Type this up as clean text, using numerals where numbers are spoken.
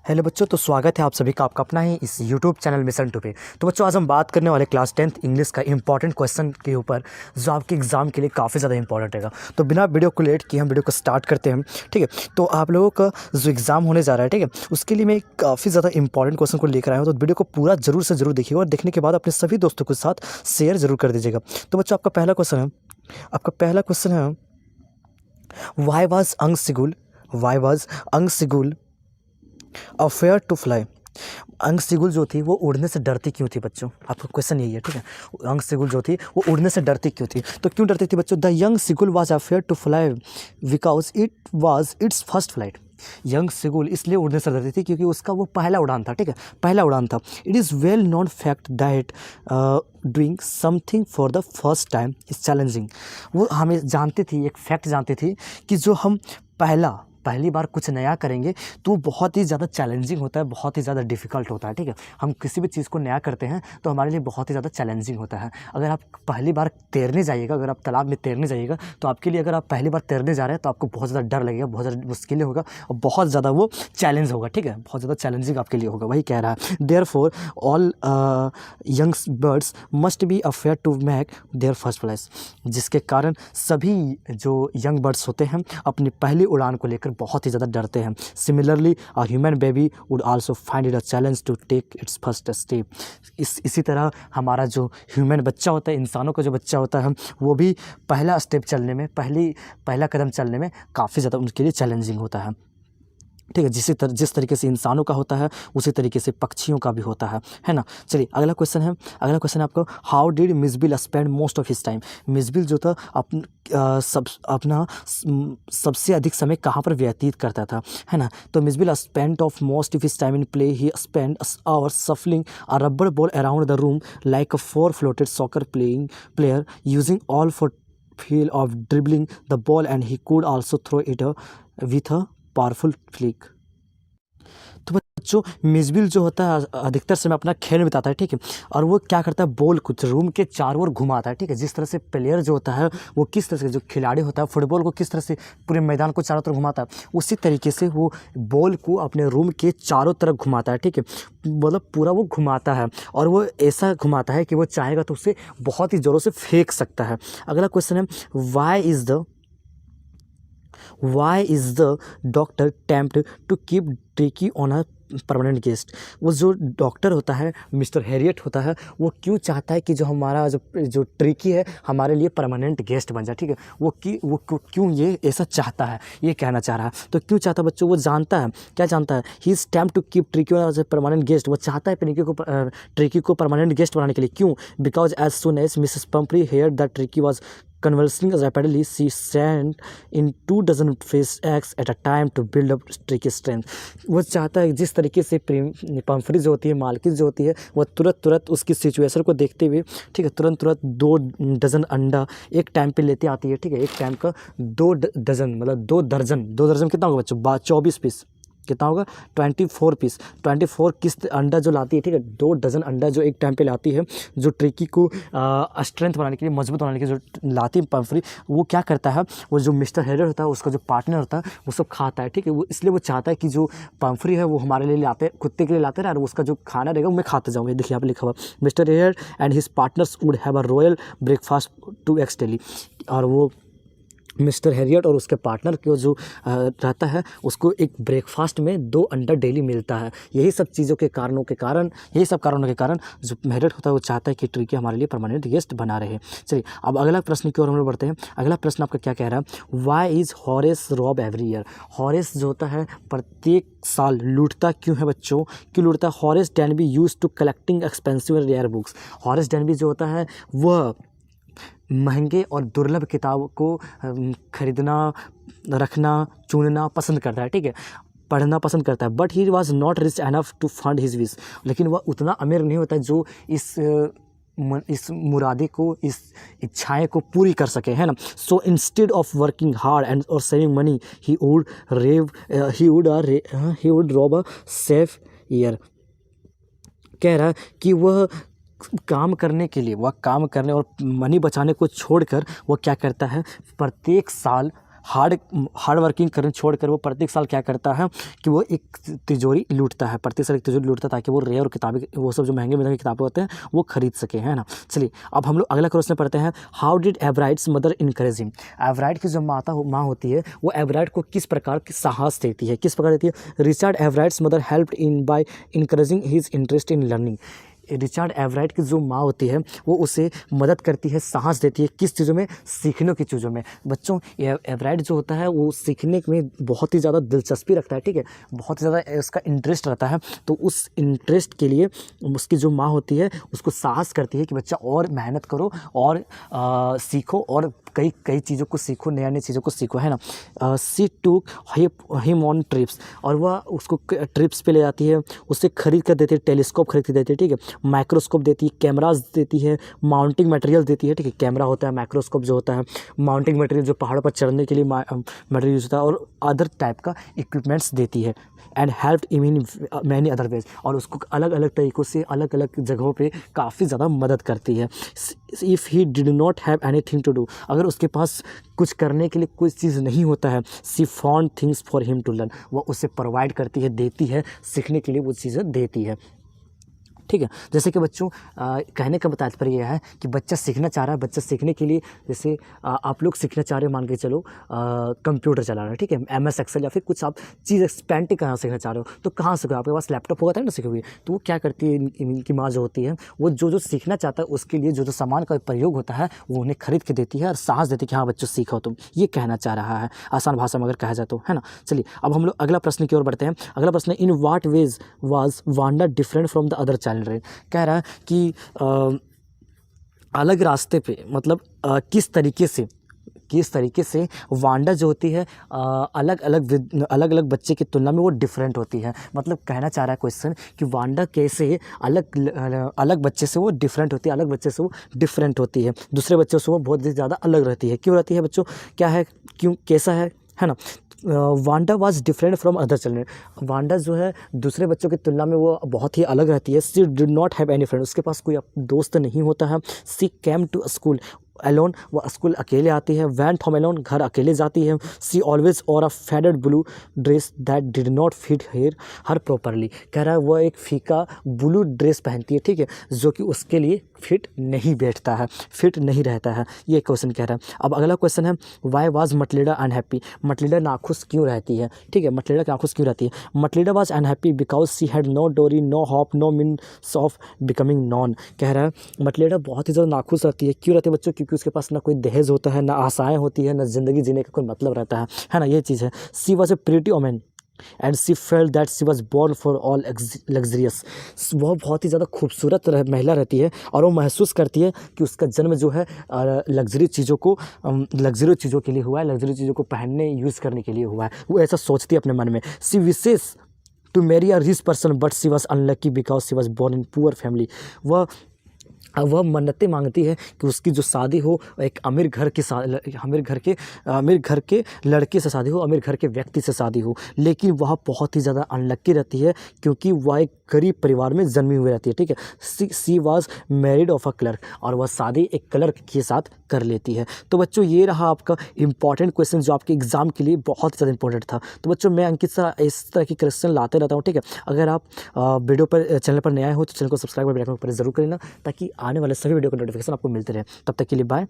Hello बच्चों, तो स्वागत है आप सभी का आपका अपना ही इस यूट्यूब चैनल मिशन टू पे। तो बच्चों, आज हम बात करने वाले क्लास 10th इंग्लिश का इंपॉर्टेंट क्वेश्चन के ऊपर जो आपके एग्जाम के लिए काफ़ी ज़्यादा इंपॉर्टेंट रहेगा। तो बिना वीडियो को लेट किए हम वीडियो को स्टार्ट करते हैं। ठीक है, तो आप लोगों का जो एग्ज़ाम होने जा रहा है, ठीक है, उसके लिए मैं काफ़ी ज़्यादा इंपॉर्टेंट क्वेश्चन को लेकर आया हूँ। तो वीडियो को पूरा जरूर से जरूर देखिएगा और देखने के बाद अपने सभी दोस्तों के साथ शेयर जरूर कर दीजिएगा। तो बच्चों, आपका पहला क्वेश्चन है वाई वॉज अंग सिगुल अफेयर टू फ्लाई। अंग सिगुल जो थी वो उड़ने से डरती क्यों थी बच्चों? आपका क्वेश्चन यही है, ठीक है। अंग सिगुल जो थी वो उड़ने से डरती क्यों थी? तो क्यों डरती थी बच्चों? The young seagull was afraid to fly because it was its first flight. Young seagull इसलिए उड़ने से डरती थी क्योंकि उसका वो पहला उड़ान था, ठीक है, पहला उड़ान था। It is well known fact that doing something for the first time is challenging. वो हमें जानती थी, एक फैक्ट जानती थी कि जो हम पहली बार कुछ नया करेंगे तो बहुत ही ज़्यादा चैलेंजिंग होता है, बहुत ही ज़्यादा डिफ़िकल्ट होता है, ठीक है। हम किसी भी चीज़ को नया करते हैं तो हमारे लिए बहुत ही ज़्यादा चैलेंजिंग होता है। अगर आप पहली बार तैरने जाइएगा, अगर आप तालाब में तैरने जाइएगा तो आपके लिए, अगर आप पहली बार तैरने जा रहे हैं तो आपको बहुत ज़्यादा डर लगेगा, बहुत ज़्यादा मुश्किलें होगा और बहुत ज़्यादा वो चैलेंज होगा, ठीक है, बहुत ज़्यादा चैलेंजिंग आपके लिए होगा। वही कह रहा है therefore all young birds must be afraid to make their first flight, जिसके कारण सभी जो यंग बर्ड्स होते हैं अपनी पहली उड़ान को लेकर बहुत ही ज़्यादा डरते हैं। Similarly a human baby would also find it a challenge to take its first step. इसी तरह हमारा जो ह्यूमन बच्चा होता है, इंसानों का जो बच्चा होता है, वो भी पहला स्टेप चलने में, पहला कदम चलने में काफ़ी ज़्यादा उनके लिए चैलेंजिंग होता है, ठीक है। जिस तरीके से इंसानों का होता है उसी तरीके से पक्षियों का भी होता है ना। चलिए अगला क्वेश्चन है आपका, how did Misbill spend most of his time. Misbill जो था अपना सबसे अधिक समय कहाँ पर व्यतीत करता था, है ना। तो Misbill spend of most of his time in play. He spend hours shuffling a rubber ball around the room like a 4-footed soccer player using all 4 feel of dribbling the ball, and he could also throw it with a powerful flick. तो बच्चों, मिसबिल जो होता है अधिकतर समय अपना खेल में बिताता है, ठीक है, और वो क्या करता है, बॉल कुछ रूम के चारों ओर घुमाता है, ठीक है। जिस तरह से प्लेयर जो होता है वो किस तरह से, जो खिलाड़ी होता है फुटबॉल को किस तरह से पूरे मैदान को चारों तरफ घुमाता है, उसी तरीके से वो बॉल को अपने रूम के चारों तरफ घुमाता है, ठीक है। मतलब पूरा वो घुमाता है और वो ऐसा घुमाता है कि वो चाहेगा तो उसे बहुत ही ज़ोरों से फेंक सकता है। अगला क्वेश्चन है, why is the doctor tempted to keep Tricky on a permanent guest. वो जो डॉक्टर होता है, मिस्टर हैरियट होता है, वो क्यों चाहता है कि जो हमारा जो ट्रिकी है हमारे लिए परमानेंट गेस्ट बन जाए, ठीक है। वो क्यों ये ऐसा चाहता है, ये कहना चाह रहा है। तो क्यों चाहता है बच्चों? वो जानता है, क्या जानता है, he is tempt to keep Tricky as a permanent guest. वो चाहता है ट्रिकी को परमानेंट गेस्ट बनाने के लिए। क्यों? Because as soon as Mrs Pumphrey hear that Tricki was conversing rapidly, she sent in 24 fish eggs at a time to build up tricky strength। वो चाहता है जिस तरीके से पंफरी जो होती है, मालकिन जो होती है, वो तुरंत उसकी सिचुएशन को देखते हुए, ठीक है, तुरंत 2 डजन अंडा एक टाइम पे लेते आती है, ठीक है। एक टाइम का 2 डजन, मतलब 2 दर्जन कितना होगा बच्चों? 24 पीस कितना होगा? 24 पीस, 24 किस्त अंडा जो लाती है, ठीक है। 2 डजन अंडा जो एक टाइम पे लाती है, जो ट्रिकी को स्ट्रेंथ बनाने के लिए, मजबूत बनाने के लिए जो लाती है पंफरी, वो क्या करता है, वो जो मिस्टर हेडर होता है उसका जो पार्टनर होता है वो सब खाता है, ठीक है। वो इसलिए वो चाहता है कि जो पंफरी है वो हमारे लिए लाते, कुत्ते के लिए लाते रहे और उसका जो खाना रहेगा वो मैं खाते जाऊँगा। देखिए यहाँ पे लिखा हुआ, mister header and his partners would have a royal breakfast 2 eggs daily. और वो मिस्टर हैरियट और उसके पार्टनर को जो रहता है उसको एक ब्रेकफास्ट में 2 अंडा डेली मिलता है। यही सब कारणों के कारण जो हैरियट होता है वो चाहता है कि ट्रिकी हमारे लिए परमानेंट गेस्ट बना रहे। चलिए अब अगला प्रश्न की ओर हम लोग बढ़ते हैं। अगला प्रश्न आपका क्या कह रहा है, why is Horace rob every year. Horace जो होता है प्रत्येक साल लूटता क्यों है बच्चों? क्यों लूटता है? Horace Danby use to collecting expensive and rare books. Horace Danby जो होता है वह महंगे और दुर्लभ किताब को खरीदना, रखना, चुनना पसंद करता है, ठीक है, पढ़ना पसंद करता है। But he was not rich enough to fund his wish. लेकिन वह उतना अमीर नहीं होता जो इस मुरादे को, इस इच्छाएं को पूरी कर सके, है ना। So instead of working hard and और saving money he would rob a safe year. कह रहा है कि वह काम करने और मनी बचाने को छोड़कर वो क्या करता है, प्रत्येक साल हार्ड वर्किंग करना छोड़कर वो प्रत्येक साल क्या करता है कि वो एक तिजोरी लूटता है, प्रत्येक साल एक तिजोरी लूटता है ताकि वो रेयर किताबें, वो सब जो महंगे किताबें होते हैं वो खरीद सके, है ना। चलिए अब हम लोग अगला क्वेश्चन पढ़ते हैं। How did Ebright's mother encourage him. Ebright की जो माँ होती है वो एवराइट को किस प्रकार की साहस देती है, किस प्रकार देती है। Richard Ebright's mother helped in by encouraging his interest in learning. Richard Ebright की जो माँ होती है वो उसे मदद करती है, साहस देती है, किस चीज़ों में, सीखने की चीज़ों में। बच्चों एवराइट जो होता है वो सीखने में बहुत ही ज़्यादा दिलचस्पी रखता है, ठीक है, बहुत ही ज़्यादा उसका इंटरेस्ट रहता है। तो उस इंटरेस्ट के लिए उसकी जो माँ होती है उसको साहस करती है कि बच्चा और मेहनत करो और सीखो और कई कई चीज़ों को सीखो, नया नई चीज़ों को सीखो, है ना। सी टूक हिम ऑन ट्रिप्स, और वह उसको ट्रिप्स पे ले जाती है, उससे खरीद कर देती है, टेलीस्कोप खरीद कर देती है, ठीक है, माइक्रोस्कोप देती है, कैमराज देती है, माउंटिंग मटेरियल देती है, ठीक है, कैमरा होता है, माइक्रोस्कोप जो होता है, माउंटिंग मटेरियल जो पहाड़ों पर चढ़ने के लिए मटेरियल यूज होता है, और अदर टाइप का इक्विपमेंट्स देती है। And helped in many other ways, और उसको अलग अलग तरीक़ों से अलग अलग जगहों पे काफ़ी ज़्यादा मदद करती है। If he did not have anything to do, अगर उसके पास कुछ करने के लिए कोई चीज़ नहीं होता है, she found things for him to learn, वो उसे प्रोवाइड करती है, देती है, सीखने के लिए वो चीज़ें देती है, ठीक है। जैसे कि बच्चों कहने का तात्पर्य यह है कि बच्चा सीखना चाह रहा है, बच्चा सीखने के लिए जैसे आप लोग सीखना चाह रहे हो, मान के चलो कंप्यूटर चला रहे हो, ठीक है, MS एक्सेल या फिर कुछ आप चीज़ पेंटिंग कहाँ सीखना चाह रहे हो, तो कहाँ सीखोगे, आपके पास लैपटॉप होगा तब ना सीखोगे। तो वो क्या करती है, इनकी माँ जो होती है वो जो सीखना चाहता है उसके लिए जो सामान का प्रयोग होता है वो उन्हें खरीद के देती है और साहस देती है कि हाँ बच्चों सीखो तुम, ये कहना चाह रहा है आसान भाषा में अगर कहा जाए तो, है ना। चलिए अब हम लोग अगला प्रश्न की ओर बढ़ते हैं। अगला प्रश्न है, in what ways was Wanda different from the other child. कह रहा है कि अलग रास्ते पे, मतलब किस तरीके से वांडा जो होती है अलग अलग बच्चे की तुलना में वो डिफरेंट होती है। मतलब कहना चाह रहा है क्वेश्चन कि वांडा कैसे अलग बच्चे से वो डिफरेंट होती है, अलग बच्चे से वो डिफरेंट होती है, दूसरे बच्चों से वो बहुत ही ज़्यादा अलग रहती है। क्यों रहती है बच्चों, क्या है, क्यों, कैसा है ना। Wanda was different from other children, Wanda जो है दूसरे बच्चों की तुलना में वो बहुत ही अलग रहती है। She did not have any friend, उसके पास कोई दोस्त नहीं होता है। She came to school alone, वो स्कूल अकेले आती है। वैन होम अलोन, घर अकेले जाती है। She always wore a faded blue dress that did not fit her her properly, कह रहा है वह एक फीका ब्लू ड्रेस पहनती है, ठीक है, जो कि उसके लिए फिट नहीं बैठता है, फिट नहीं रहता है, ये क्वेश्चन कह रहा है। अब अगला क्वेश्चन है, वाई वाज मटलिडा अनहैप्पी, मटलिडा नाखुश क्यों रहती है, ठीक है, मटलिडा नाखुश क्यों रहती है। Matilda was unhappy because she had no dowry, no hope, no means of becoming known, कह रहा है मटलिडा बहुत ही ज़्यादा नाखुश रहती है। क्यों रहती है बच्चों, क्योंकि उसके पास ना कोई दहेज होता है, ना आशाएं होती है, ना ज़िंदगी जीने का कोई मतलब रहता है ना, ये चीज़ है। She was a pretty women and she felt that she was born for all luxurious, वह बहुत ही ज़्यादा खूबसूरत महिला रहती है और वो महसूस करती है कि उसका जन्म जो है लग्जरी चीज़ों के लिए हुआ है, लग्जरी चीज़ों को पहनने यूज़ करने के लिए हुआ है, वो ऐसा सोचती है अपने मन में। She wishes to marry a rich person but she was unlucky because she was born in poor family, वह मन्नतें मांगती है कि उसकी जो शादी हो एक अमीर घर के लड़के से शादी हो, अमीर घर के व्यक्ति से शादी हो, लेकिन वह बहुत ही ज़्यादा अनलक्की रहती है क्योंकि वह एक गरीब परिवार में जन्मी हुई रहती है, ठीक है। She was married of a clerk, और वह शादी एक क्लर्क के साथ कर लेती है। तो बच्चों ये रहा आपका इंपॉर्टेंट क्वेश्चन जो आपके एग्जाम के लिए बहुत ही ज़्यादा इंपॉर्टेंट था। तो बच्चों मैं अंकित सर इस तरह के क्वेश्चन लाते रहता हूँ, ठीक है। अगर आप वीडियो पर चैनल पर नए आए हो तो चैनल को सब्सक्राइब और बेल आइकन पर जरूर कर लेना ताकि आने वाले सभी वीडियो का नोटिफिकेशन आपको मिलते रहे। तब तक के लिए बाय।